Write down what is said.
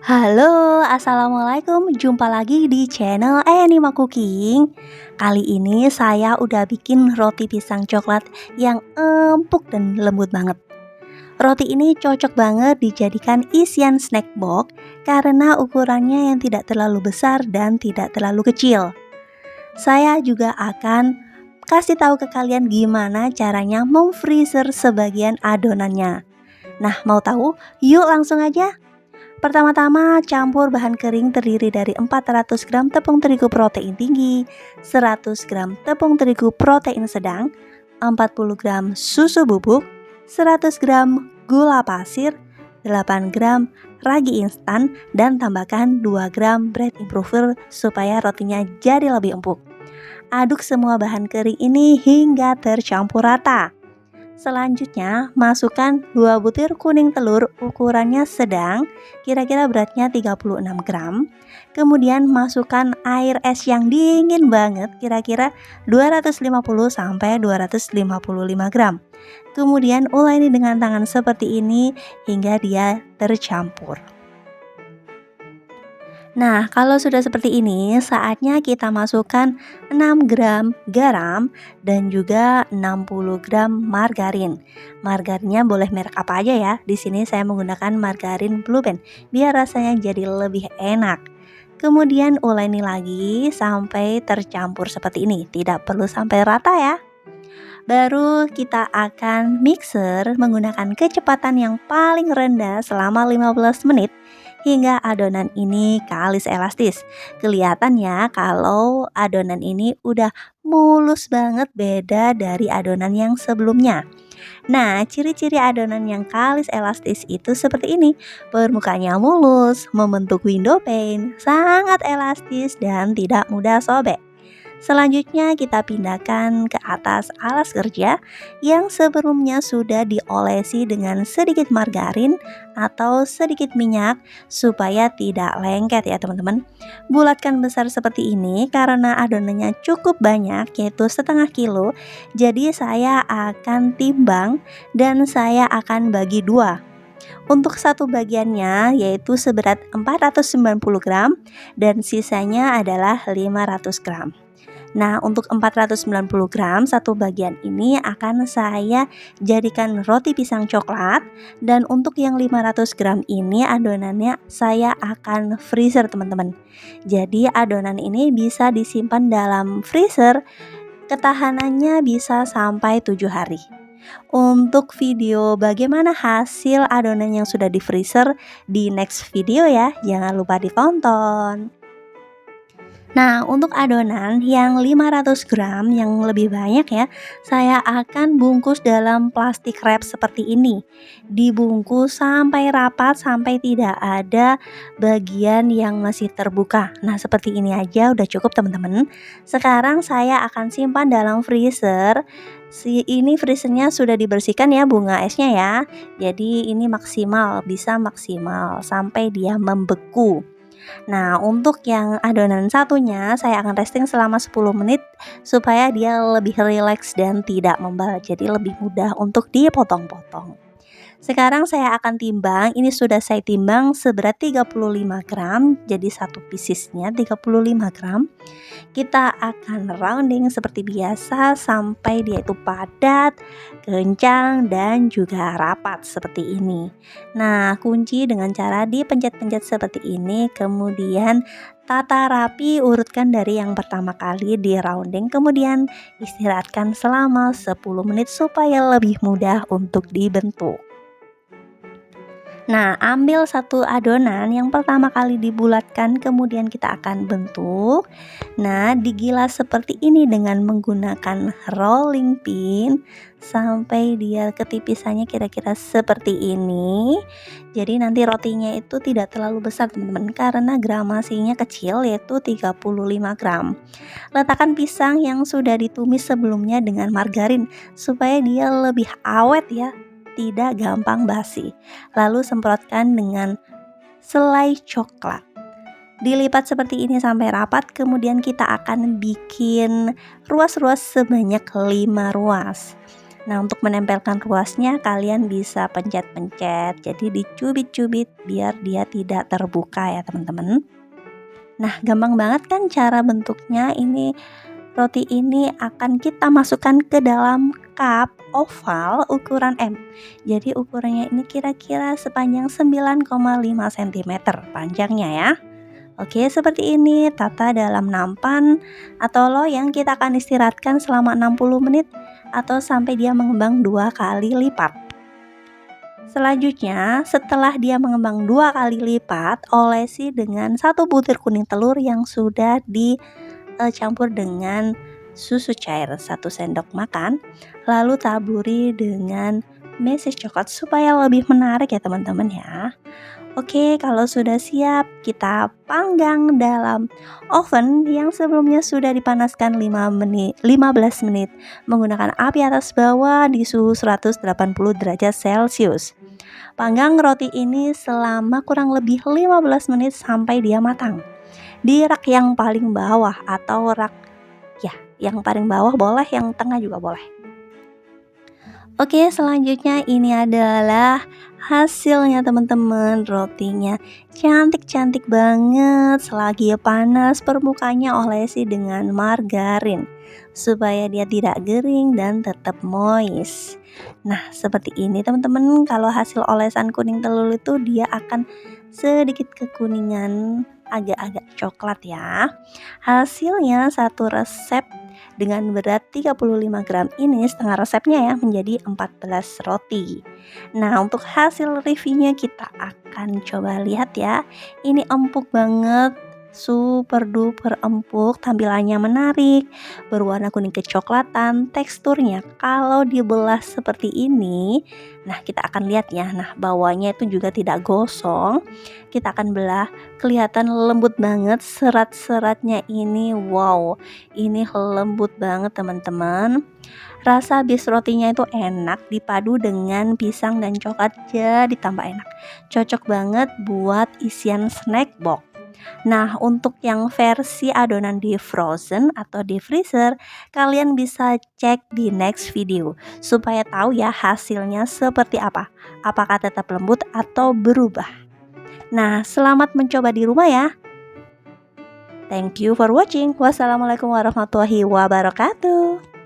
Halo, assalamualaikum. Jumpa lagi di channel Anima Cooking. Kali ini saya udah bikin roti pisang coklat yang empuk dan lembut banget. Roti ini cocok banget dijadikan isian snack box karena ukurannya yang tidak terlalu besar dan tidak terlalu kecil. Saya juga akan kasih tahu ke kalian gimana caranya memfreezer sebagian adonannya. Nah, mau tahu? Yuk langsung aja. Pertama-tama campur bahan kering terdiri dari 400 gram tepung terigu protein tinggi, 100 gram tepung terigu protein sedang, 40 gram susu bubuk, 100 gram gula pasir, 8 gram ragi instan, dan tambahkan 2 gram bread improver supaya rotinya jadi lebih empuk. Aduk semua bahan kering ini hingga tercampur rata. Selanjutnya, masukkan 2 butir kuning telur ukurannya sedang, kira-kira beratnya 36 gram. Kemudian masukkan air es yang dingin banget, kira-kira 250 sampai 255 gram. Kemudian uleni dengan tangan seperti ini hingga dia tercampur. Nah, kalau sudah seperti ini, saatnya kita masukkan 6 gram garam dan juga 60 gram margarin. Margarinnya boleh merek apa aja ya. Di sini saya menggunakan margarin Blue Band biar rasanya jadi lebih enak. Kemudian uleni lagi sampai tercampur seperti ini. Tidak perlu sampai rata ya. Baru kita akan mixer menggunakan kecepatan yang paling rendah selama 15 menit hingga adonan ini kalis elastis. Kelihatan ya kalau adonan ini udah mulus banget, beda dari adonan yang sebelumnya. Nah, ciri-ciri adonan yang kalis elastis itu seperti ini. Permukaannya mulus, membentuk window pane, sangat elastis dan tidak mudah sobek. Selanjutnya kita pindahkan ke atas alas kerja yang sebelumnya sudah diolesi dengan sedikit margarin atau sedikit minyak supaya tidak lengket ya teman-teman. Bulatkan besar seperti ini karena adonannya cukup banyak, yaitu setengah kilo. Jadi saya akan timbang dan saya akan bagi dua. Untuk satu bagiannya yaitu seberat 490 gram dan sisanya adalah 500 gram. Nah, untuk 490 gram satu bagian ini akan saya jadikan roti pisang coklat, dan untuk yang 500 gram ini adonannya saya akan freezer teman-teman. Jadi adonan ini bisa disimpan dalam freezer, ketahanannya bisa sampai 7 hari. Untuk video bagaimana hasil adonan yang sudah di freezer di next video ya, jangan lupa ditonton. Nah, untuk adonan yang 500 gram yang lebih banyak ya, saya akan bungkus dalam plastik wrap seperti ini. Dibungkus sampai rapat, sampai tidak ada bagian yang masih terbuka. Nah, seperti ini aja udah cukup teman-teman. Sekarang saya akan simpan dalam freezer. Ini freezernya sudah dibersihkan ya bunga esnya ya. Jadi ini bisa maksimal sampai dia membeku. Nah, untuk yang adonan satunya saya akan resting selama 10 menit supaya dia lebih rileks dan tidak membal, jadi lebih mudah untuk dipotong-potong. Sekarang saya akan timbang, ini sudah saya timbang seberat 35 gram, jadi satu piecesnya 35 gram. Kita akan rounding seperti biasa sampai dia itu padat, kencang, dan juga rapat seperti ini. Nah, kunci dengan cara dipencet-pencet seperti ini, kemudian tata rapi, urutkan dari yang pertama kali di rounding, kemudian istirahatkan selama 10 menit supaya lebih mudah untuk dibentuk. Nah, ambil satu adonan yang pertama kali dibulatkan, kemudian kita akan bentuk. Nah, digilas seperti ini dengan menggunakan rolling pin sampai dia ketipisannya kira-kira seperti ini. Jadi nanti rotinya itu tidak terlalu besar teman-teman, karena gramasinya kecil yaitu 35 gram. Letakkan pisang yang sudah ditumis sebelumnya dengan margarin supaya dia lebih awet ya, tidak gampang basi. Lalu semprotkan dengan selai coklat. Dilipat seperti ini sampai rapat, kemudian kita akan bikin ruas-ruas sebanyak 5 ruas. Nah, untuk menempelkan ruasnya kalian bisa pencet-pencet, jadi dicubit-cubit biar dia tidak terbuka ya teman-teman. Nah, gampang banget kan cara bentuknya. Ini roti ini akan kita masukkan ke dalam cup oval ukuran M. Jadi ukurannya ini kira-kira sepanjang 9,5 cm panjangnya ya. Oke, seperti ini tata dalam nampan atau loyang. Kita akan istirahatkan selama 60 menit atau sampai dia mengembang 2 kali lipat. Selanjutnya, setelah dia mengembang 2 kali lipat, olesi dengan 1 butir kuning telur yang sudah dicampur dengan susu cair 1 sendok makan, lalu taburi dengan meses coklat supaya lebih menarik ya teman-teman ya. Oke, kalau sudah siap, kita panggang dalam oven yang sebelumnya sudah dipanaskan 15 menit menggunakan api atas bawah di suhu 180 derajat Celcius. Panggang roti ini selama kurang lebih 15 menit sampai dia matang. Di rak yang paling bawah atau rak ya, yang paling bawah boleh, yang tengah juga boleh. Oke, selanjutnya ini adalah hasilnya teman-teman. Rotinya cantik-cantik banget. Selagi panas, permukaannya olesi dengan margarin supaya dia tidak gering dan tetap moist. Nah, seperti ini teman-teman. Kalau hasil olesan kuning telur itu dia akan sedikit kekuningan, agak-agak coklat ya. Hasilnya satu resep dengan berat 35 gram ini setengah resepnya ya menjadi 14 roti. Nah, untuk hasil reviewnya kita akan coba lihat ya. Ini empuk banget, super duper empuk, tampilannya menarik, berwarna kuning kecoklatan. Teksturnya kalau dibelah seperti ini, nah kita akan lihat ya. Nah, bawahnya itu juga tidak gosong. Kita akan belah, kelihatan lembut banget serat-seratnya ini. Wow, ini lembut banget teman-teman. Rasa bis rotinya itu enak, dipadu dengan pisang dan coklat jadi tambah enak. Cocok banget buat isian snack box. Nah, untuk yang versi adonan di frozen atau di freezer, kalian bisa cek di next video supaya tahu ya hasilnya seperti apa. Apakah tetap lembut atau berubah. Nah, selamat mencoba di rumah ya. Thank you for watching. Wassalamualaikum warahmatullahi wabarakatuh.